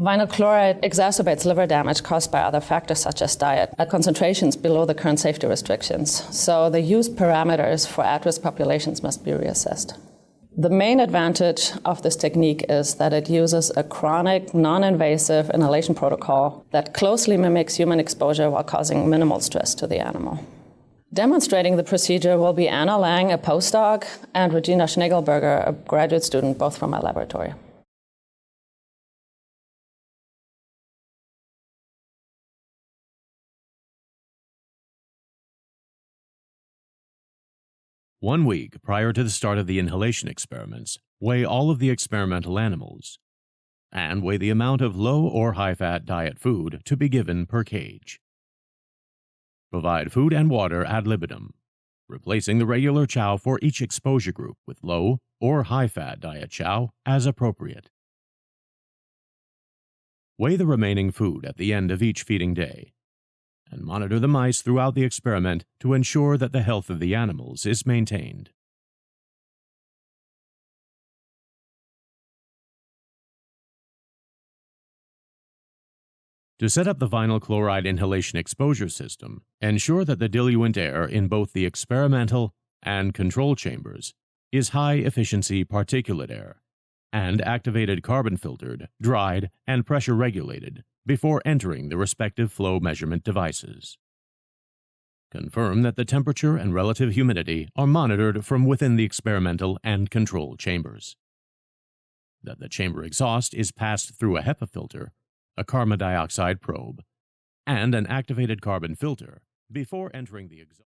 Vinyl chloride exacerbates liver damage caused by other factors such as diet at concentrations below the current safety restrictions. So the use parameters for at-risk populations must be reassessed. The main advantage of this technique is that it uses a chronic, non-invasive inhalation protocol that closely mimics human exposure while causing minimal stress to the animal. Demonstrating the procedure will be Anna Lang, a postdoc, and Regina Schnegelberger, a graduate student, both from my laboratory. One week prior to the start of the inhalation experiments, weigh all of the experimental animals and weigh the amount of low or high-fat diet food to be given per cage. Provide food and water ad libitum, replacing the regular chow for each exposure group with low or high-fat diet chow as appropriate. Weigh the remaining food at the end of each feeding day, and monitor the mice throughout the experiment to ensure that the health of the animals is maintained. To set up the vinyl chloride inhalation exposure system, ensure that the diluent air in both the experimental and control chambers is high-efficiency particulate air and activated carbon filtered, dried, and pressure regulated before entering the respective flow measurement devices. Confirm that the temperature and relative humidity are monitored from within the experimental and control chambers. That the chamber exhaust is passed through a HEPA filter, a carbon dioxide probe, and an activated carbon filter before entering the exhaust.